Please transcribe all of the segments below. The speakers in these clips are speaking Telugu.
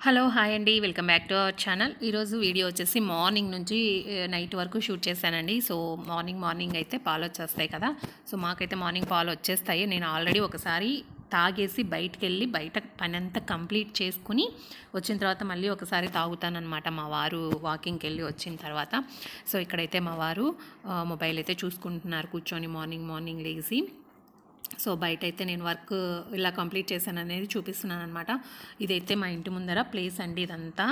హలో హాయ్ అండి welcome back to our channel. ఈరోజు వీడియో వచ్చేసి మార్నింగ్ నుంచి నైట్ వరకు షూట్ చేశానండి. సో మార్నింగ్ అయితే పాలు వచ్చేస్తాయి కదా. సో మాకైతే మార్నింగ్ పాలు వచ్చేస్తాయి. నేను ఆల్రెడీ ఒకసారి తాగేసి బయట పని అంతా కంప్లీట్ చేసుకుని వచ్చిన తర్వాత మళ్ళీ ఒకసారి తాగుతానన్నమాట మా వారు వాకింగ్కి వెళ్ళి వచ్చిన తర్వాత. సో ఇక్కడైతే మా వారు మొబైల్ అయితే చూసుకుంటున్నారు కూర్చొని మార్నింగ్ లేచి. సో బయట అయితే నేను వర్క్ ఇలా కంప్లీట్ చేశాను అనేది చూపిస్తున్నాను అనమాట. ఇదైతే మా ఇంటి ముందర ప్లేస్ అండి ఇదంతా.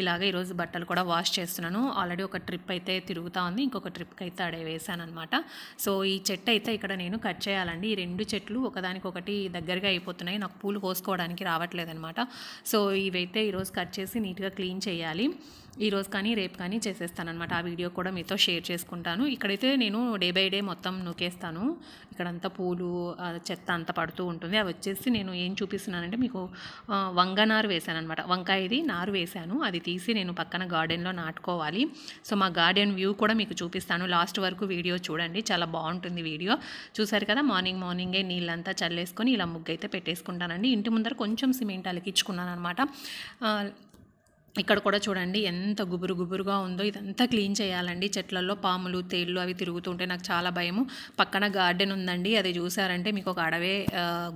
ఇలాగ ఈరోజు బట్టలు కూడా వాష్ చేస్తున్నాను. ఆల్రెడీ ఒక ట్రిప్ అయితే తిరుగుతూ ఉంది, ఇంకొక ట్రిప్కి అయితే అడే వేసాను అనమాట. సో ఈ చెట్టు అయితే ఇక్కడ నేను కట్ చేయాలండి. ఈ రెండు చెట్లు ఒకదానికొకటి దగ్గరగా అయిపోతున్నాయి, నాకు పూలు కోసుకోవడానికి రావట్లేదు అనమాట. సో ఇవైతే ఈరోజు కట్ చేసి నీట్గా క్లీన్ చేయాలి. ఈరోజు కానీ రేపు కానీ చేసేస్తానమాట. ఆ వీడియో కూడా మీతో షేర్ చేసుకుంటాను. ఇక్కడైతే నేను డే బై డే మొత్తం నూకేస్తాను. ఇక్కడంతా పూలు చెత్త అంతా పడుతూ ఉంటుంది. అవి వచ్చేసి నేను ఏం చూపిస్తున్నానంటే మీకు వంగనారు వేసాను అనమాట. వంకాయది నారు వేశాను, అది తీసి నేను పక్కన గార్డెన్లో నాటుకోవాలి. సో మా గార్డెన్ వ్యూ కూడా మీకు చూపిస్తాను. లాస్ట్ వరకు వీడియో చూడండి, చాలా బాగుంటుంది వీడియో. చూసారు కదా, మార్నింగే నీళ్ళంతా చల్లేసుకొని ఇలా ముగ్గు అయితే పెట్టేసుకుంటానండి. ఇంటి ముందర కొంచెం సిమెంట్ అలికించుకున్నాను అనమాట. ఇక్కడ కూడా చూడండి ఎంత గుబురుగా ఉందో. ఇదంతా క్లీన్ చేయాలండి. చెట్లలో పాములు తేళ్ళు అవి తిరుగుతుంటే నాకు చాలా భయము. పక్కన గార్డెన్ ఉందండి, అది చూసారంటే మీకు ఒక అడవే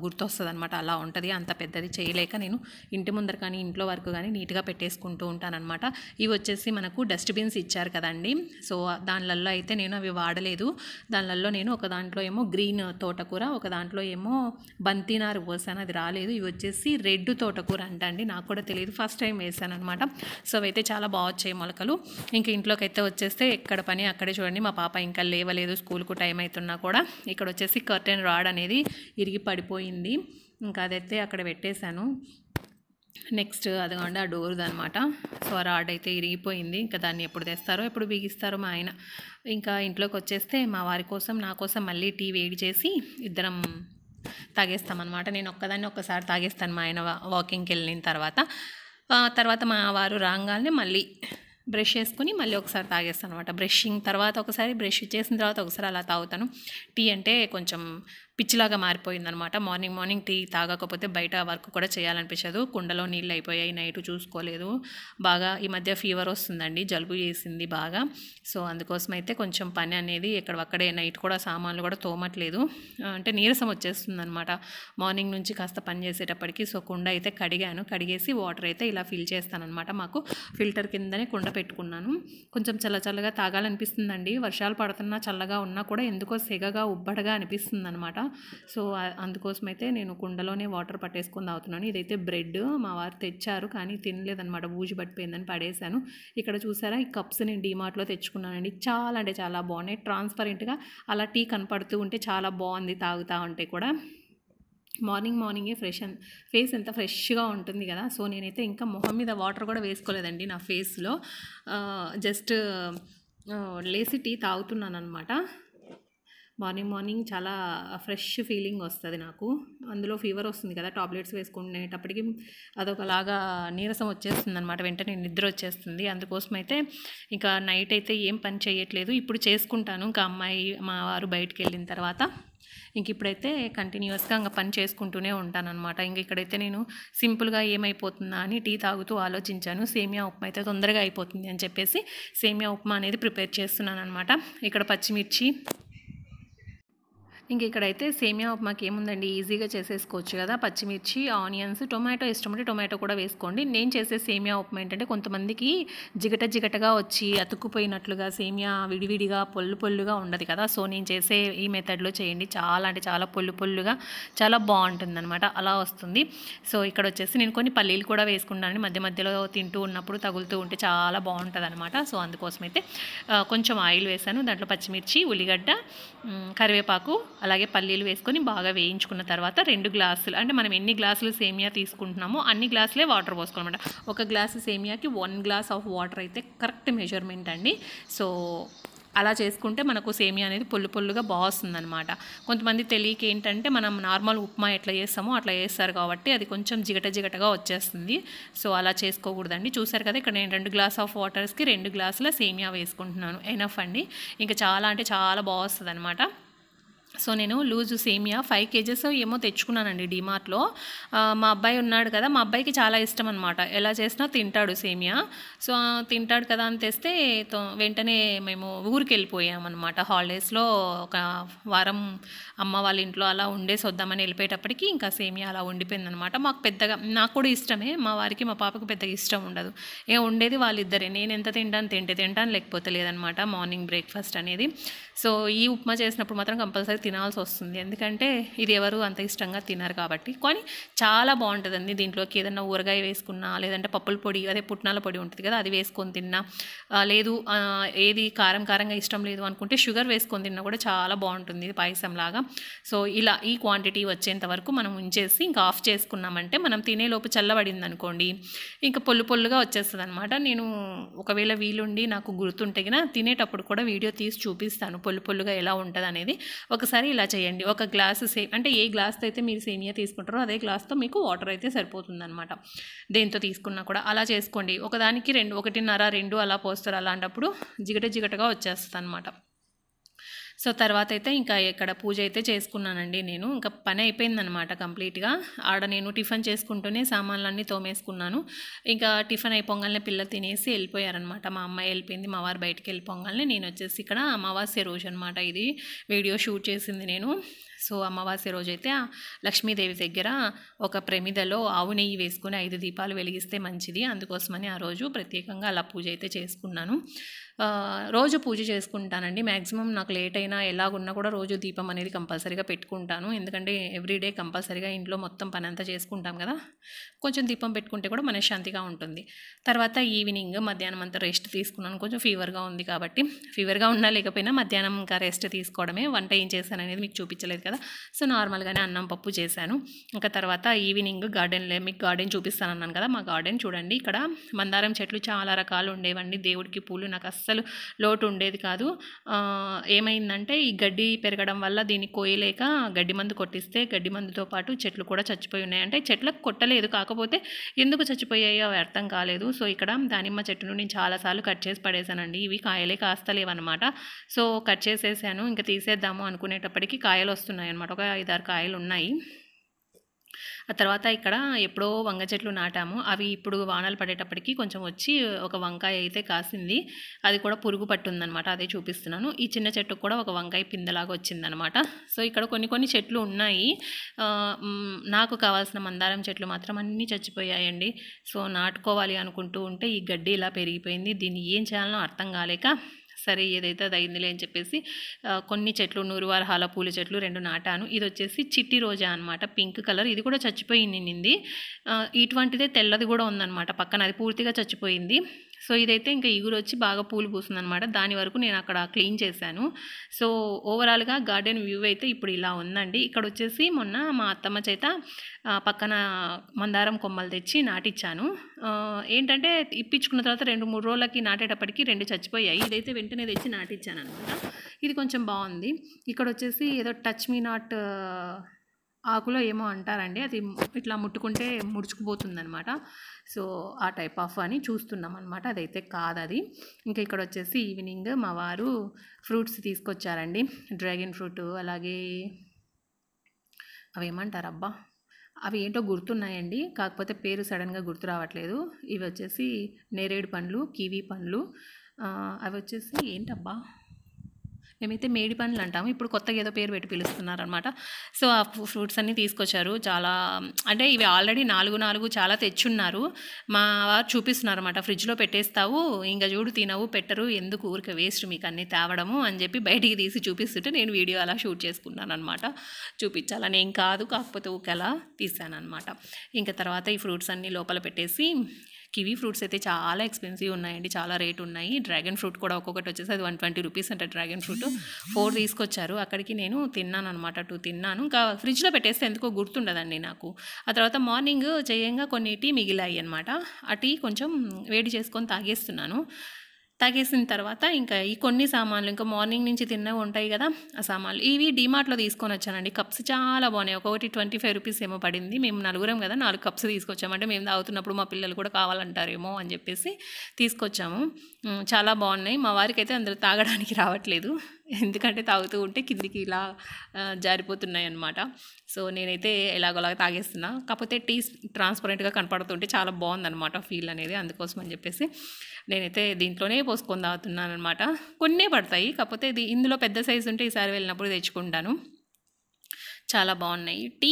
గుర్తొస్తుంది అనమాట. అలా ఉంటుంది, అంత పెద్దది చేయలేక నేను ఇంటి ముందర కానీ ఇంట్లో వరకు కానీ నీట్గా పెట్టేసుకుంటూ ఉంటానన్నమాట. ఇవి వచ్చేసి మనకు డస్ట్బిన్స్ ఇచ్చారు కదండి. సో దానిలలో అయితే నేను అవి వాడలేదు. దానిలలో నేను ఒక దాంట్లో ఏమో గ్రీన్ తోటకూర, ఒక దాంట్లో ఏమో బంతినారు పోసాను, అది రాలేదు. ఇవి వచ్చేసి రెడ్ తోటకూర అంటండి, నాకు కూడా తెలియదు, ఫస్ట్ టైం వేసాను అనమాట. సో అయితే చాలా బాగా వచ్చాయి మొలకలు. ఇంక ఇంట్లోకి అయితే వచ్చేస్తే ఎక్కడ పని అక్కడే చూడండి. మా పాప ఇంకా లేవలేదు, స్కూల్కు టైం అవుతున్నా కూడా. ఇక్కడ వచ్చేసి కర్టెన్ రాడ్ అనేది ఇరిగి పడిపోయింది, ఇంకా అదైతే అక్కడ పెట్టేశాను. నెక్స్ట్ అదిగోండి ఆ డోర్ది అనమాట. సో ఆ రాడ్ అయితే ఇరిగిపోయింది. ఇంకా దాన్ని ఎప్పుడు తెస్తారో ఎప్పుడు బిగిస్తారో మా ఆయన. ఇంకా ఇంట్లోకి వచ్చేస్తే మా వారి కోసం నా కోసం మళ్ళీ టీ వేడి చేసి ఇద్దరం తాగేస్తామన్నమాట. నేను ఒక్కదాన్ని ఒక్కసారి తాగేస్తాను మా ఆయన వాకింగ్కి వెళ్ళిన తర్వాత మా వారు రాగానే మళ్ళీ బ్రష్ చేసుకుని మళ్ళీ ఒకసారి తాగేస్తాను అనమాట. బ్రషింగ్ తర్వాత ఒకసారి, బ్రష్ చేసిన తర్వాత ఒకసారి అలా తాగుతాను. టీ అంటే కొంచెం పిచ్చిలాగా మారిపోయిందనమాట. మార్నింగ్ టీ తాగకపోతే బయట వర్క్ కూడా చేయాలనిపించదు. కుండలో నీళ్ళు అయిపోయాయి, నైట్ చూసుకోలేదు. బాగా ఈ మధ్య ఫీవర్ వస్తుందండి, జలుబు చేసింది బాగా. సో అందుకోసం అయితే కొంచెం పని అనేది ఎక్కడక్కడే, నైట్ కూడా సామాన్లు కూడా తోమట్లేదు, అంటే నీరసం వచ్చేస్తుంది అనమాట మార్నింగ్ నుంచి కాస్త పని చేసేటప్పటికి. సో కుండ అయితే కడిగేసి వాటర్ అయితే ఇలా ఫిల్ చేస్తాను అనమాట. మాకు ఫిల్టర్ కిందనే కుండ పెట్టుకున్నాను. కొంచెం చల్లగా తాగాలనిపిస్తుందండి. వర్షాలు పడుతున్నా చల్లగా ఉన్నా కూడా ఎందుకో సెగగా ఉబ్బడగా అనిపిస్తుంది అనమాట. సో అందుకోసమైతే నేను కుండలోనే వాటర్ పట్టేసుకొని తాగుతున్నాను. ఇదైతే బ్రెడ్ మా వారు తెచ్చారు కానీ తినలేదనమాట, బూజు పట్టిపోయిందని పడేశాను. ఇక్కడ చూసారా, ఈ కప్స్ నేను డీమార్ట్లో తెచ్చుకున్నానండి. చాలా అంటే చాలా బాగున్నాయి, ట్రాన్స్పరెంట్గా అలా టీ కనపడుతూ ఉంటే చాలా బాగుంది తాగుతూ ఉంటే కూడా. మార్నింగే ఫేస్ ఎంత ఫ్రెష్గా ఉంటుంది కదా. సో నేనైతే ఇంకా మొహం మీద వాటర్ కూడా వేసుకోలేదండి నా ఫేస్లో, జస్ట్ లేసి టీ తాగుతున్నాను అనమాట. మార్నింగ్ చాలా ఫ్రెష్ ఫీలింగ్ వస్తుంది నాకు. అందులో ఫీవర్ వస్తుంది కదా, టాబ్లెట్స్ వేసుకునేటప్పటికి అదొకలాగా నీరసం వచ్చేస్తుంది అనమాట, వెంటనే నిద్ర వచ్చేస్తుంది. అందుకోసం అయితే ఇంకా నైట్ అయితే ఏం పని చేయట్లేదు, ఇప్పుడు చేసుకుంటాను. ఇంకా మా వారు బయటికి వెళ్ళిన తర్వాత ఇంక ఇప్పుడైతే కంటిన్యూస్గా ఇంకా పని చేసుకుంటూనే ఉంటానన్నమాట. ఇంక ఇక్కడైతే నేను సింపుల్గా ఏమైపోతుందా అని టీ తాగుతూ ఆలోచించాను. సేమియా ఉప్మా అయితే తొందరగా అయిపోతుంది అని చెప్పేసి సేమియా ఉప్మా అనేది ప్రిపేర్ చేస్తున్నాను అనమాట. ఇక్కడ పచ్చిమిర్చి, ఇంక ఇక్కడైతే సేమియా ఉప్మాకి ఏముందండి, ఈజీగా చేసేసుకోవచ్చు కదా. పచ్చిమిర్చి, ఆనియన్స్, టొమాటో ఇష్టమంటే టొమాటో కూడా వేసుకోండి. నేను చేసే సేమియా ఉప్మా ఏంటంటే కొంతమందికి జిగటగా వచ్చి అతుక్కుపోయినట్లుగా సేమియా విడివిడిగా పొల్లుగా ఉండదు కదా. సో నేను చేసే ఈ మెథడ్లో చేయండి, చాలా అంటే చాలా పొల్లుగా చాలా బాగుంటుందన్నమాట, అలా వస్తుంది. సో ఇక్కడ వచ్చేసి నేను కొన్ని పల్లీలు కూడా వేసుకున్నాను, మధ్యలో తింటూ ఉన్నప్పుడు తగులుతూ ఉంటే చాలా బాగుంటుంది అనమాట. సో అందుకోసమైతే కొంచెం ఆయిల్ వేసాను, దాంట్లో పచ్చిమిర్చి, ఉల్లిగడ్డ, కరివేపాకు, అలాగే పల్లీలు వేసుకొని బాగా వేయించుకున్న తర్వాత 2 గ్లాసులు, అంటే మనం ఎన్ని గ్లాసులు సేమియా తీసుకుంటున్నామో అన్ని గ్లాసులే వాటర్ పోసుకోవాలన్నమాట. ఒక గ్లాసు సేమియాకి 1 గ్లాస్ ఆఫ్ వాటర్ అయితే కరెక్ట్ మెజర్మెంట్ అండి. సో అలా చేసుకుంటే మనకు సేమియా అనేది పొల్లుగా బాగుస్తుందన్నమాట. కొంతమంది తెలియక ఏంటంటే మనం నార్మల్ ఉప్మా ఎట్లా చేస్తామో అట్లా చేస్తారు కాబట్టి అది కొంచెం జిగటగా వచ్చేస్తుంది. సో అలా చేసుకోకూడదండి. చూసారు కదా, ఇక్కడ నేను 2 గ్లాస్ ఆఫ్ వాటర్స్కి 2 గ్లాసుల సేమియా వేసుకుంటున్నాను, ఎనఫ్ అండి. ఇంకా చాలా అంటే చాలా బాగుస్తుంది అనమాట. సో నేను లూజు సేమియా 5 కేజెస్ ఏమో తెచ్చుకున్నానండి డీమార్ట్లో. మా అబ్బాయి ఉన్నాడు కదా, మా అబ్బాయికి చాలా ఇష్టం అనమాట. ఎలా చేసినా తింటాడు సేమియా. సో తింటాడు కదా అని తెస్తే వెంటనే మేము ఊరికి వెళ్ళిపోయామన్నమాట. హాలిడేస్లో ఒక వారం అమ్మ వాళ్ళ ఇంట్లో అలా ఉండేసి వద్దామని వెళ్ళిపోయేటప్పటికి ఇంకా సేమియా అలా ఉండిపోయిందనమాట. మాకు పెద్దగా, నాకు కూడా ఇష్టమే, మా వారికి మా పాపకు పెద్దగా ఇష్టం ఉండదు. ఉండేది వాళ్ళిద్దరే. నేను ఎంత తింటాను, లేకపోతే లేదనమాట మార్నింగ్ బ్రేక్ఫాస్ట్ అనేది. సో ఈ ఉప్మా చేసినప్పుడు మాత్రం కంపల్సరీ తినాల్సి వస్తుంది, ఎందుకంటే ఇది ఎవరు అంత ఇష్టంగా తినరు కాబట్టి. కానీ చాలా బాగుంటుందండి. దీంట్లోకి ఏదైనా ఊరగాయ వేసుకున్నా, లేదంటే పప్పుల పొడి, అదే పుట్నాల పొడి ఉంటుంది కదా, అది వేసుకొని తిన్నా, లేదు ఏది కారంగా ఇష్టం లేదు అనుకుంటే షుగర్ వేసుకొని తిన్నా కూడా చాలా బాగుంటుంది, ఇది పాయసం లాగా. సో ఇలా ఈ క్వాంటిటీ వచ్చేంత వరకు మనం ఉంచేసి ఇంకా ఆఫ్ చేసుకున్నామంటే మనం తినేలోపు చల్లబడింది అనుకోండి, ఇంకా పొల్లుగా వచ్చేస్తుంది అనమాట. నేను ఒకవేళ వీలుండి నాకు గుర్తుంటే గిన తినేటప్పుడు కూడా వీడియో తీసి చూపిస్తాను పొల్లుగా ఎలా ఉంటుంది అనేది. ఒకసారి ఇలా చేయండి. ఒక గ్లాసు అంటే ఏ గ్లాస్తో అయితే మీరు సేమియా తీసుకుంటారో అదే గ్లాస్తో మీకు వాటర్ అయితే సరిపోతుందన్నమాట. దేంతో తీసుకున్నా కూడా అలా చేసుకోండి. ఒకదానికి 1.5-2 అలా పోస్తారు. అలాంటప్పుడు జిగటగా వచ్చేస్తుంది అనమాట. సో తర్వాత అయితే ఇంకా ఇక్కడ పూజ అయితే చేసుకున్నానండి. నేను ఇంకా పని అయిపోయిందనమాట కంప్లీట్గా. ఆడ నేను టిఫిన్ చేసుకుంటూనే సామాన్లన్నీ తోమేసుకున్నాను. ఇంకా టిఫిన్ అయిపోగానే పిల్లలు తినేసి వెళ్ళిపోయారనమాట. మా అమ్మాయి వెళ్ళిపోయింది, మా వారు బయటికి వెళ్ళిపోగానే నేను వచ్చేసి ఇక్కడ అమావాస్య రోజు అనమాట ఇది వీడియో షూట్ చేసింది నేను. సో అమావాస్య రోజైతే లక్ష్మీదేవి దగ్గర ఒక ప్రమిదలో ఆవు నెయ్యి వేసుకొని 5 దీపాలు వెలిగిస్తే మంచిది, అందుకోసమని ఆ రోజు ప్రత్యేకంగా అలా పూజ అయితే చేసుకున్నాను. రోజు పూజ చేసుకుంటానండి. మ్యాక్సిమం నాకు లేట్ అయినా ఎలాగున్నా కూడా రోజు దీపం అనేది కంపల్సరీగా పెట్టుకుంటాను, ఎందుకంటే ఎవ్రీడే కంపల్సరీగా ఇంట్లో మొత్తం పని అంతా చేసుకుంటాం కదా, కొంచెం దీపం పెట్టుకుంటే కూడా మనశ్శాంతిగా ఉంటుంది. తర్వాత ఈవినింగ్ మధ్యాహ్నం అంతా రెస్ట్ తీసుకున్నాను. కొంచెం ఫీవర్గా ఉంది కాబట్టి, ఫీవర్గా ఉన్నా లేకపోయినా మధ్యాహ్నం ఇంకా రెస్ట్ తీసుకోవడమే. వంట ఏం చేశాను అనేది మీకు చూపించలేదు కదా, సో నార్మల్గానే అన్నం పప్పు చేశాను. ఇంకా తర్వాత ఈవినింగ్ మీకు గార్డెన్ చూపిస్తాను అన్నాను కదా, మా గార్డెన్ చూడండి. ఇక్కడ మందారం చెట్లు చాలా రకాలు ఉండేవండి. దేవుడికి పూలు నాకు అస్సలు లోటు ఉండేది కాదు. ఏమైందంటే ఈ గడ్డి పెరగడం వల్ల దీన్ని కోయలేక గడ్డి మందు కొట్టిస్తే గడ్డి మందుతో పాటు చెట్లు కూడా చచ్చిపోయి ఉన్నాయి. అంటే చెట్లకు కొట్టలేదు, కాకపోతే ఎందుకు చచ్చిపోయాయో అవి అర్థం కాలేదు. సో ఇక్కడ దానిమ్మ చెట్టును నేను చాలాసార్లు కట్ చేసి పడేశానండి. ఇవి కాయలే కాస్తలేవన్నమాట. సో కట్ చేసేసాను. ఇంకా తీసేద్దాము అనుకునేటప్పటికి కాయలు వస్తున్నాయి అనమాట. ఒక 5-6 కాయలు ఉన్నాయి. ఆ తర్వాత ఇక్కడ ఎప్పుడో వంగ చెట్లు నాటాము. అవి ఇప్పుడు వానలు పడేటప్పటికి కొంచెం వచ్చి ఒక వంకాయ అయితే కాసింది. అది కూడా పురుగు పట్టుందనమాట, అదే చూపిస్తున్నాను. ఈ చిన్న చెట్టుకు కూడా ఒక వంకాయ పిందెలాగా వచ్చిందనమాట. సో ఇక్కడ కొన్ని చెట్లు ఉన్నాయి. నాకు కావాల్సిన మందారం చెట్లు మాత్రం అన్నీ చచ్చిపోయాయండి. సో నాటుకోవాలి అనుకుంటూ ఉంటే ఈ గడ్డి ఇలా పెరిగిపోయింది. దీన్ని ఏం చేయాలనో అర్థం కాలేక సరే ఏదైతే అది అయిందిలే అని చెప్పేసి కొన్ని చెట్లు, నూరువారహాల పూల చెట్లు 2 నాటాను. ఇది వచ్చేసి చిట్టి రోజా అనమాట, పింక్ కలర్. ఇది కూడా చచ్చిపోయింది. ఇటువంటిదే తెల్లది కూడా ఉందన్నమాట పక్కన, అది పూర్తిగా చచ్చిపోయింది. సో ఇదైతే ఇంకా ఇగురు వచ్చి బాగా పూలు పూస్తుందన్నమాట. దాని వరకు నేను అక్కడ క్లీన్ చేశాను. సో ఓవరాల్గా గార్డెన్ వ్యూ అయితే ఇప్పుడు ఇలా ఉందండి. ఇక్కడ వచ్చేసి మొన్న మా అత్తమ్మ చేత పక్కన మందారం కొమ్మలు తెచ్చి నాటిచ్చాను. ఏంటంటే ఇప్పించుకున్న తర్వాత 2-3 రోజులకి నాటేటప్పటికి 2 చచ్చిపోయాయి. ఇదైతే వెంటనే తెచ్చి నాటిచ్చాను అనమాట. ఇది కొంచెం బాగుంది. ఇక్కడ వచ్చేసి ఏదో టచ్ మీ నాట్ ఆకులో ఏమో అంటారండి, అది ఇట్లా ముట్టుకుంటే ముడుచుకుపోతుందనమాట. సో ఆ టైప్ ఆఫ్ అని చూస్తున్నాం అనమాట. అదైతే కాదు అది. ఇంకా ఇక్కడ వచ్చేసి ఈవినింగ్ మా వారు ఫ్రూట్స్ తీసుకొచ్చారండి. డ్రాగన్ ఫ్రూట్, అలాగే అవి ఏమంటారబ్బా, అవి ఏంటో గుర్తున్నాయండి, కాకపోతే పేరు సడన్గా గుర్తు రావట్లేదు. ఇవి వచ్చేసి నేరేడు పండ్లు, కివీ పండ్లు, అవి వచ్చేసి ఏంటబ్బా, మేమైతే మేడి పండ్లు అంటాము, ఇప్పుడు కొత్తగా ఏదో పేరు పెట్టి పిలుస్తున్నారనమాట. సో ఆ ఫ్రూట్స్ అన్నీ తీసుకొచ్చారు. చాలా అంటే ఇవి ఆల్రెడీ 4 చాలా తెచ్చున్నారు. మా వారు చూపిస్తున్నారు అనమాట, ఫ్రిడ్జ్లో పెట్టేస్తావు ఇంకా చూడు తినవు పెట్టరు, ఎందుకు ఊరికే వేస్ట్ మీకు అన్నీ తేవడము అని చెప్పి బయటికి తీసి చూపిస్తుంటే నేను వీడియో అలా షూట్ చేసుకున్నాను అనమాట. చూపించాలని ఏం కాదు, కాకపోతే ఊరికే అలా తీసాను అనమాట. ఇంకా తర్వాత ఈ ఫ్రూట్స్ అన్నీ లోపల పెట్టేసి, కివీ ఫ్రూట్స్ అయితే చాలా ఎక్స్పెన్సివ్ ఉన్నాయండి, చాలా రేట్ ఉన్నాయి. డ్రాగన్ ఫ్రూట్ కూడా ఒక్కొక్కటి వచ్చేసి అది 120 రూపీస్ అంటే డ్రాగన్ ఫ్రూట్ 4 తీసుకొచ్చారు. అక్కడికి నేను తిన్నాను అనమాట, 2 తిన్నాను. ఇంకా ఫ్రిడ్జ్లో పెట్టేస్తే ఎందుకో గుర్తుండదండి నాకు. ఆ తర్వాత మార్నింగ్ చేయంగా కొన్ని టీ మిగిలాయి అనమాట. ఆ టీ కొంచెం వేడి చేసుకొని తాగేసిన తర్వాత ఇంకా ఈ కొన్ని సామాన్లు, ఇంకా మార్నింగ్ నుంచి తిన్నవి ఉంటాయి కదా ఆ సామాన్లు, ఇవి డీమార్ట్లో తీసుకొని వచ్చానండి. కప్స్ చాలా బాగున్నాయి. ఒక్కొక్కటి 25 రూపీస్ ఏమో పడింది. మేము 4 కదా, 4 కప్స్ తీసుకొచ్చామంటే మేము తాగుతున్నప్పుడు మా పిల్లలు కూడా కావాలంటారేమో అని చెప్పేసి తీసుకొచ్చాము. చాలా బాగున్నాయి. మా వారికి అయితే అందులో తాగడానికి రావట్లేదు, ఎందుకంటే తాగుతూ ఉంటే కిందికి ఇలా జారిపోతున్నాయి అన్నమాట. సో నేనైతే ఎలాగోలాగా తాగేస్తున్నా. కాకపోతే టీ ట్రాన్స్పరెంట్గా కనపడుతుంటే చాలా బాగుందన్నమాట ఫీల్ అనేది. అందుకోసం అని చెప్పేసి నేనైతే దీంట్లోనే పోసుకొని తాగుతున్నాను అనమాట. కొన్నే పడతాయి, కాకపోతే ఇది ఇందులో పెద్ద సైజు ఉంటే ఈసారి వెళ్ళినప్పుడు తెచ్చుకుంటాను. చాలా బాగున్నాయి. టీ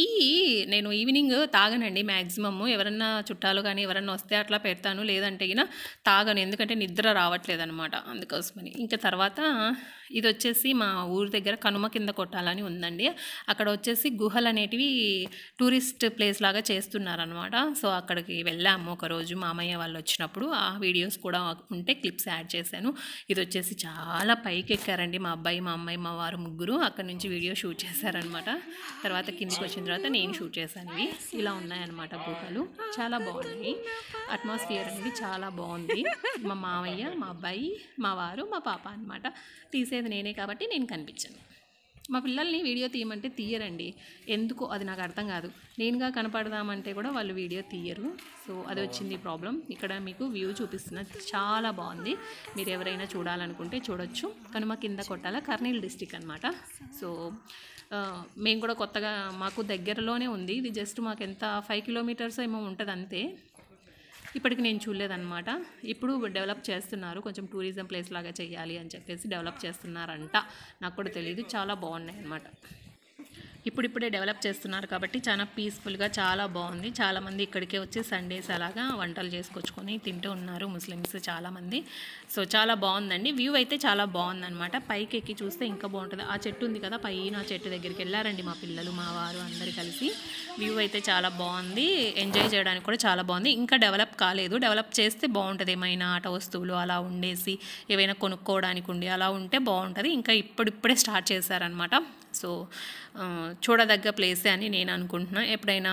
నేను ఈవినింగ్ తాగనండి మ్యాక్సిమమ్. ఎవరన్నా చుట్టాలు కానీ ఎవరన్నా వస్తే అట్లా పెడతాను, లేదంటే గిన తాగను. ఎందుకంటే నిద్ర రావట్లేదనమాట, అందుకోసమని. ఇంకా తర్వాత ఇది వచ్చేసి మా ఊరి దగ్గర కనుమ కింద కొట్టాలని ఉందండి. అక్కడ వచ్చేసి గుహలు అనేటివి టూరిస్ట్ ప్లేస్ లాగా చేస్తున్నారనమాట. సో అక్కడికి వెళ్ళాము ఒకరోజు మామయ్య వాళ్ళు వచ్చినప్పుడు. ఆ వీడియోస్ కూడా ఉంటే క్లిప్స్ యాడ్ చేశాను. ఇది వచ్చేసి చాలా పైకి ఎక్కారండి మా అబ్బాయి, మా అమ్మాయి, మా వారు ముగ్గురు. అక్కడ నుంచి వీడియో షూట్ చేశారనమాట. తర్వాత కిందికి వచ్చిన తర్వాత నేను షూట్ చేశాను. ఇవి ఇలా ఉన్నాయన్నమాట గుహలు. చాలా బాగున్నాయి. అట్మాస్ఫియర్ అనేది చాలా బాగుంది. మా మామయ్య, మా అబ్బాయి, మా వారు, మా పాప అనమాట. తీసేది నేనే కాబట్టి నేను కనిపించాను. మా పిల్లల్ని వీడియో తీయమంటే తీయరండి, ఎందుకో అది నాకు అర్థం కాదు. నేనుగా కనపడదామంటే కూడా వాళ్ళు వీడియో తీయరు. సో అది వచ్చింది ప్రాబ్లం. ఇక్కడ మీకు వ్యూ చూపిస్తున్నా, చాలా బాగుంది. మీరు ఎవరైనా చూడాలనుకుంటే చూడొచ్చు. కనుమ కింద కొట్టాల, కర్నూలు డిస్టిక్ అనమాట. సో మేము కూడా కొత్తగా, మాకు దగ్గరలోనే ఉంది ఇది. జస్ట్ మాకు ఎంత 5 కిలోమీటర్స్ ఏమో ఉంటుంది అంతే. ఇప్పటికి నేను చూడలేదన్నమాట. ఇప్పుడు డెవలప్ చేస్తున్నారు, కొంచెం టూరిజం ప్లేస్ లాగా చేయాలి అని చెప్పేసి డెవలప్ చేస్తున్నారంట. నాకు కూడా తెలియదు. చాలా బాగున్నాయి అన్నమాట. ఇప్పుడిప్పుడే డెవలప్ చేస్తున్నారు కాబట్టి చాలా పీస్ఫుల్గా చాలా బాగుంది. చాలామంది ఇక్కడికే వచ్చి సండేస్ అలాగా వంటలు చేసుకొచ్చుకొని తింటూ ఉన్నారు ముస్లిమ్స్ చాలామంది. సో చాలా బాగుందండి. వ్యూ అయితే చాలా బాగుందన్నమాట. పైకి ఎక్కి చూస్తే ఇంకా బాగుంటుంది. ఆ చెట్టు ఉంది కదా పైన, ఆ చెట్టు దగ్గరికి వెళ్ళారండి మా పిల్లలు, మా వారు అందరు కలిసి. వ్యూ అయితే చాలా బాగుంది. ఎంజాయ్ చేయడానికి కూడా చాలా బాగుంది. ఇంకా డెవలప్ కాలేదు. డెవలప్ చేస్తే బాగుంటుంది. ఏమైనా ఆట వస్తువులు అలా ఉండేసి ఏవైనా కొనుక్కోవడానికి ఉండి అలా ఉంటే బాగుంటుంది. ఇంకా ఇప్పుడిప్పుడే స్టార్ట్ చేశారనమాట. సో చూడదగ్గ ప్లేసే అని నేను అనుకుంటున్నా. ఎప్పుడైనా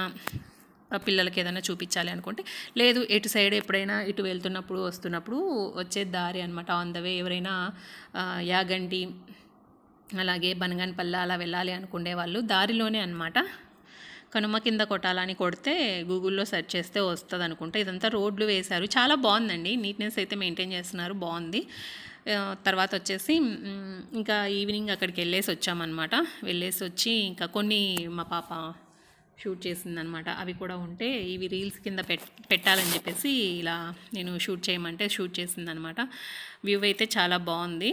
పిల్లలకి ఏదైనా చూపించాలి అనుకుంటే, లేదు ఎటు సైడ్ ఎప్పుడైనా ఇటు వెళ్తున్నప్పుడు వస్తున్నప్పుడు వచ్చే దారి అనమాట. ఆన్ ద వే ఎవరైనా యాగంటి అలాగే బనగానపల్లి అలా వెళ్ళాలి అనుకునే వాళ్ళు దారిలోనే అనమాట. కనుమ కింద కొట్టాలని కొడితే గూగుల్లో సెర్చ్ చేస్తే వస్తుంది అనుకుంటా. ఇదంతా రోడ్లు వేశారు, చాలా బాగుందండి. నీట్నెస్ అయితే మెయింటైన్ చేస్తున్నారు, బాగుంది. తర్వాత వచ్చేసి ఇంకా ఈవినింగ్ అక్కడికి వెళ్ళేసి వచ్చామన్నమాట. వెళ్ళేసి వచ్చి ఇంకా కొన్ని మా పాప షూట్ చేసిందనమాట. అవి కూడా ఉంటే ఇవి రీల్స్ కింద పెట్టాలని చెప్పేసి ఇలా నేను షూట్ చేయమంటే షూట్ చేసిందనమాట. వ్యూ అయితే చాలా బాగుంది.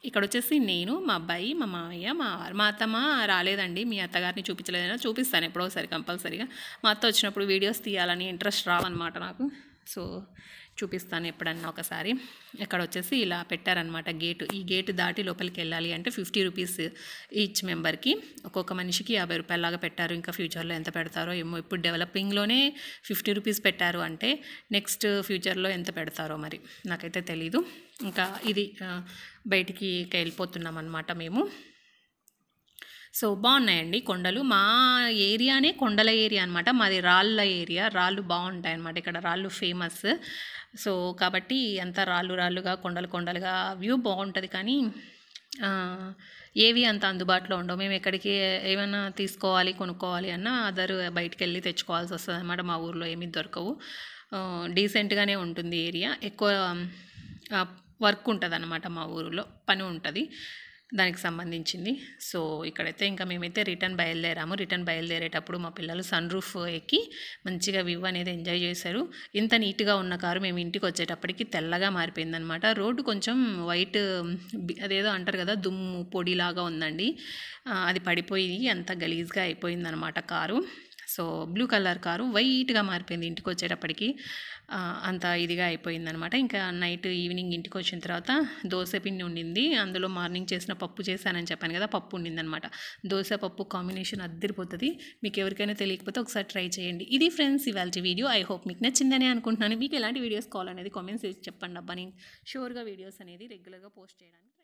ఇక్కడ వచ్చేసి నేను, మా అబ్బాయి, మా మామయ్య, మా వారు. మా అత్తమ్మ రాలేదండి, మీ అత్తగారిని చూపించలేదైనా చూపిస్తాను ఎప్పుడోసారి కంపల్సరీగా. మా అత్త వచ్చినప్పుడు వీడియోస్ తీయాలని ఇంట్రెస్ట్ రావన్నమాట నాకు. సో చూపిస్తాను ఎప్పుడన్నా ఒకసారి. ఇక్కడ వచ్చేసి ఇలా పెట్టారనమాట గేటు. ఈ గేటు దాటి లోపలికి వెళ్ళాలి అంటే 50 రూపీస్ ఈచ్ మెంబర్కి. ఒక్కొక్క మనిషికి 50 రూపాయలాగా పెట్టారు. ఇంకా ఫ్యూచర్లో ఎంత పెడతారో ఏమో. ఇప్పుడు డెవలపింగ్లోనే 50 రూపీస్ పెట్టారు అంటే నెక్స్ట్ ఫ్యూచర్లో ఎంత పెడతారో మరి నాకైతే తెలీదు. ఇంకా ఇది బయటికి వెళ్ళిపోతున్నాం అన్నమాట మేము. సో బాగున్నాయండి కొండలు. మా ఏరియానే కొండల ఏరియా అనమాట. మాది రాళ్ళ ఏరియా. రాళ్ళు బాగుంటాయి అన్నమాట. ఇక్కడ రాళ్ళు ఫేమస్. సో కాబట్టి అంతా రాళ్ళుగా కొండలు కొండలుగా వ్యూ బాగుంటుంది. కానీ ఏవి అంత అందుబాటులో ఉండవు. మేము ఎక్కడికి ఏమైనా తీసుకోవాలి కొనుక్కోవాలి అన్నా బయటికి వెళ్ళి తెచ్చుకోవాల్సి వస్తుంది అనమాట. మా ఊర్లో ఏమీ దొరకవు. డీసెంట్గానే ఉంటుంది ఏరియా. ఎక్కువ వర్క్ ఉంటుంది అన్నమాట. మా ఊరిలో పని ఉంటుంది దానికి సంబంధించింది. సో ఇక్కడైతే ఇంకా మేమైతే రిటర్న్ బయలుదేరేటప్పుడు మా పిల్లలు సన్ రూఫ్ ఎక్కి మంచిగా వ్యూ అనేది ఎంజాయ్ చేశారు. ఇంత నీట్గా ఉన్న కారు మేము ఇంటికి వచ్చేటప్పటికి తెల్లగా మారిపోయిందనమాట. రోడ్డు కొంచెం వైట్, అదేదో అంటారు కదా దుమ్ము పొడిలాగా ఉందండి. అది పడిపోయి అంత గలీజ్గా అయిపోయిందనమాట car. So blue colour car వైట్గా మారిపోయింది ఇంటికి వచ్చేటప్పటికి. అంత ఇదిగా అయిపోయిందనమాట. ఇంకా ఈవినింగ్ ఇంటికి వచ్చిన తర్వాత దోశ పిండి ఉండింది. అందులో మార్నింగ్ చేసిన పప్పు చేశానని చెప్పాను కదా, పప్పు ఉండిందనమాట. దోశ పప్పు కాంబినేషన్ అద్దరిపోతుంది. మీకు ఎవరికైనా తెలియకపోతే ఒకసారి ట్రై చేయండి. ఇది ఫ్రెండ్స్ ఇవాళ వీడియో. ఐ హోప్ మీకు నచ్చిందని అనుకుంటున్నాను. మీకు ఎలాంటి వీడియోస్ కావాలనేది కామెంట్స్ చేసి చెప్పండి అబ్బా. నేను షూర్గా వీడియోస్ అనేది రెగ్యులర్గా పోస్ట్ చేయడానికి